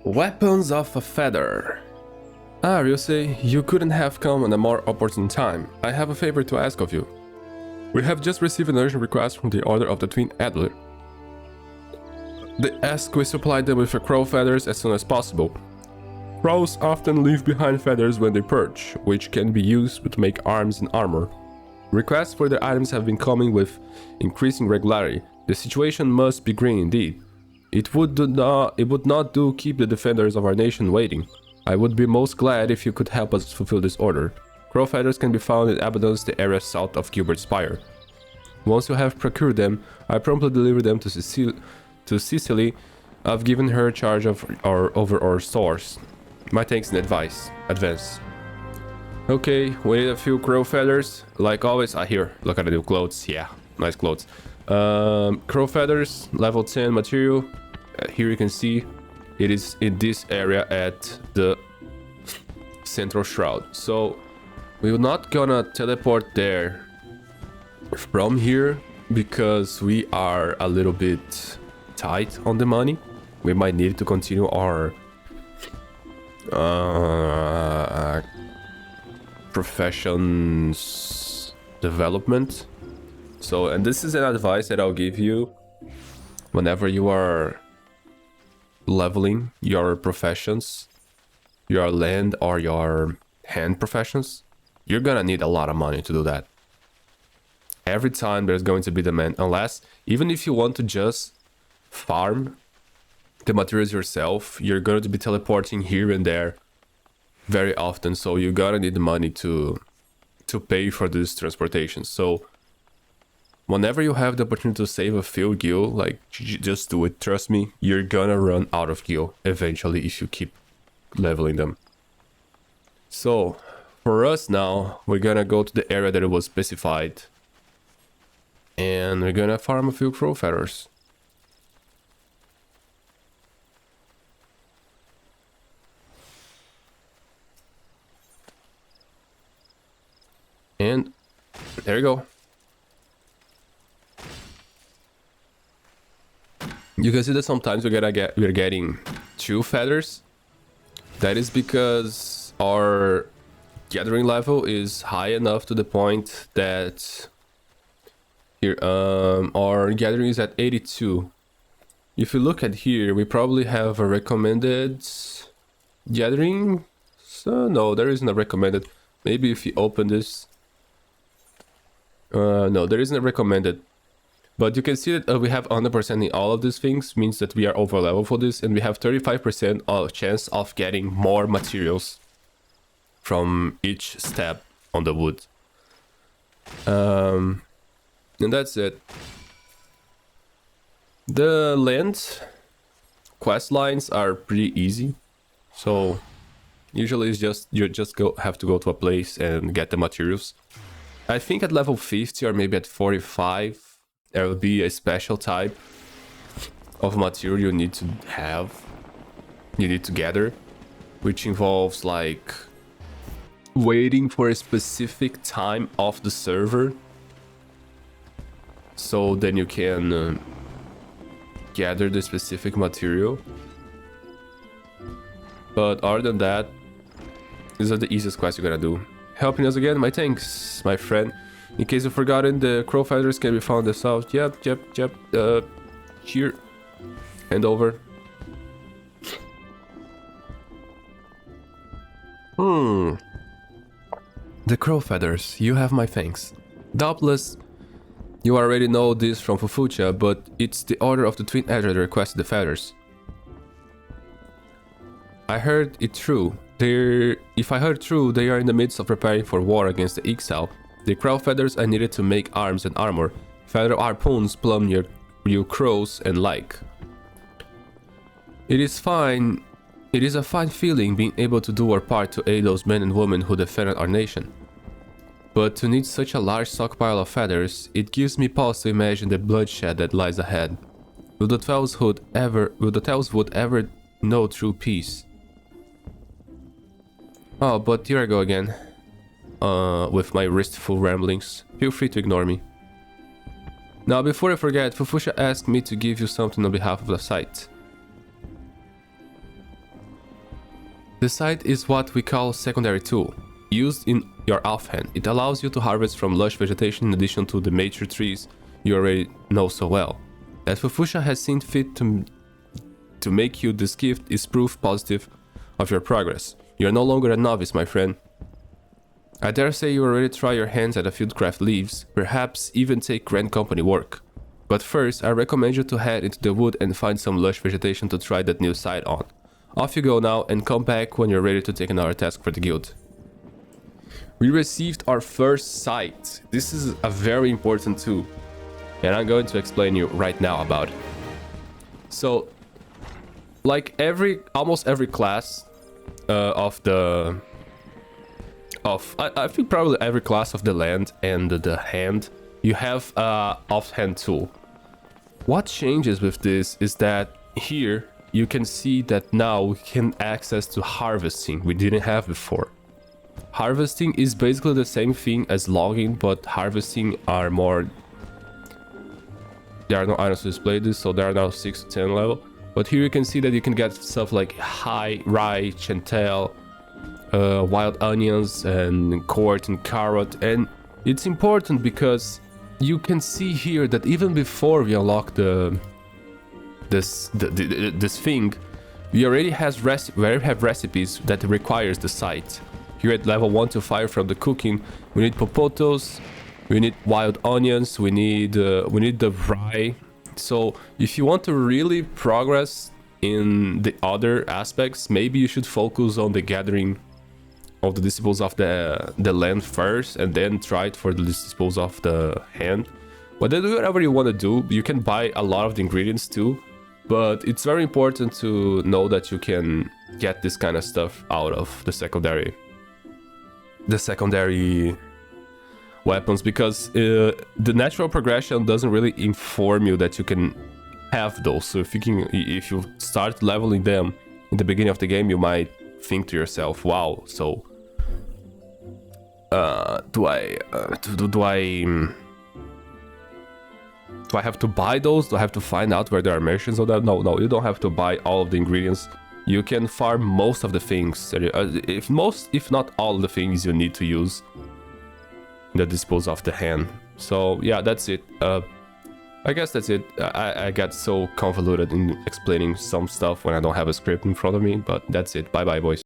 Weapons of a Feather. Ah, you say, you couldn't have come at a more opportune time. I have a favor to ask of you. We have just received an urgent request from the Order of the Twin Adler. They ask we supply them with crow feathers as soon as possible. Crows often leave behind feathers when they perch, which can be used to make arms and armor. Requests for the items have been coming with increasing regularity. The situation must be grim indeed. It would not do keep the defenders of our nation waiting. I would be most glad if you could help us fulfill this order. Crow feathers can be found in abundance in the area south of Gilbert Spire. Once you have procured them, I promptly deliver them to Cecily. I've given her charge of over our stores. My thanks in advance. Okay, we need a few crow feathers. Like always, here, look at the new clothes. Yeah, nice clothes. Crow feathers, level 10 material. Here you can see it is in this area at the central shroud. So we're not gonna teleport there from here because we are a little bit tight on the money. We might need to continue our professions development. So, and this is an advice that I'll give you whenever you are leveling your professions, your land or your hand professions. You're gonna need a lot of money to do that. Every time there's going to be demand, unless, even if you want to just farm the materials yourself, you're going to be teleporting here and there very often, so you gotta need the money to pay for this transportation. So whenever you have the opportunity to save a few gil, like, just do it. Trust me, you're gonna run out of gil eventually if you keep leveling them. So for us now, we're gonna go to the area that it was specified, and we're gonna farm a few crow feathers. And there you go. You can see that sometimes we're getting 2 feathers. That is because our gathering level is high enough to the point that here our gathering is at 82. If you look at here, we probably have a recommended gathering. So no, there isn't a recommended. Maybe if you open this, no, there isn't a recommended. But you can see that we have 100% in all of these things, means that we are over level for this, and we have 35% of chance of getting more materials from each step on the wood. And that's it. The land quest lines are pretty easy, so usually it's just have to go to a place and get the materials. I think at level 50 or maybe at 45 there will be a special type of material you need to gather, which involves like waiting for a specific time of the server, so then you can gather the specific material. But other than that, these are the easiest quests you're gonna do. Helping us again, my thanks, my friend. In case you've forgotten, the crow feathers can be found in the south. Yep. Here. Hand over. The crow feathers, you have my thanks. Doubtless, you already know this from Fufucha, but it's the Order of the Twin Adler that requested the feathers. I heard it true. If I heard true, they are in the midst of preparing for war against the XIV. The crow feathers I needed to make arms and armor. Feather harpoons, plumb your crows and like. It is a fine feeling being able to do our part to aid those men and women who defended our nation. But to need such a large stockpile of feathers, it gives me pause to imagine the bloodshed that lies ahead. Will the Tellswood ever know true peace? Oh, but here I go again. With my wristful ramblings. Feel free to ignore me. Now, before I forget, Fufusha asked me to give you something on behalf of the site. The scythe is what we call secondary tool. Used in your offhand, it allows you to harvest from lush vegetation in addition to the mature trees you already know so well. That Fufusha has seen fit to make you this gift is proof positive of your progress. You are no longer a novice, my friend. I dare say you already try your hands at a fieldcraft leaves, perhaps even take grand company work. But first, I recommend you to head into the wood and find some lush vegetation to try that new scythe on. Off you go now and come back when you're ready to take another task for the guild. We received our first scythe. This is a very important tool, and I'm going to explain you right now about it. So, like almost every class I think probably every class of the land and the hand, you have a offhand tool. What changes with this is that here you can see that now we can access to harvesting we didn't have before. Harvesting is basically the same thing as logging, but harvesting are more... There are no items to display this, so they are now 6 to 10 level. But here you can see that you can get stuff like rye, chantel, wild onions, and court and carrot. And it's important because you can see here that even before we unlock this thing, we already have recipes that requires the scythe. Here at level 1 to 5 from the cooking, we need popotos, we need wild onions, we need the rye. So if you want to really progress in the other aspects, maybe you should focus on the gathering of the disciples of the land first, and then try it for the disciples of the hand. But then do whatever you want to do. You can buy a lot of the ingredients too, but it's very important to know that you can get this kind of stuff out of the secondary weapons, because the natural progression doesn't really inform you that you can have those. So if you start leveling them in the beginning of the game, you might think to yourself, wow, so do I have to buy those? Do I have to find out where there are merchants or that? No, you don't have to buy all of the ingredients. You can farm most of the things, if not all of the things you need to use in the dispose of the hand. So yeah, that's it. I guess that's it. I got so convoluted in explaining some stuff when I don't have a script in front of me, but that's it. Bye bye, boys.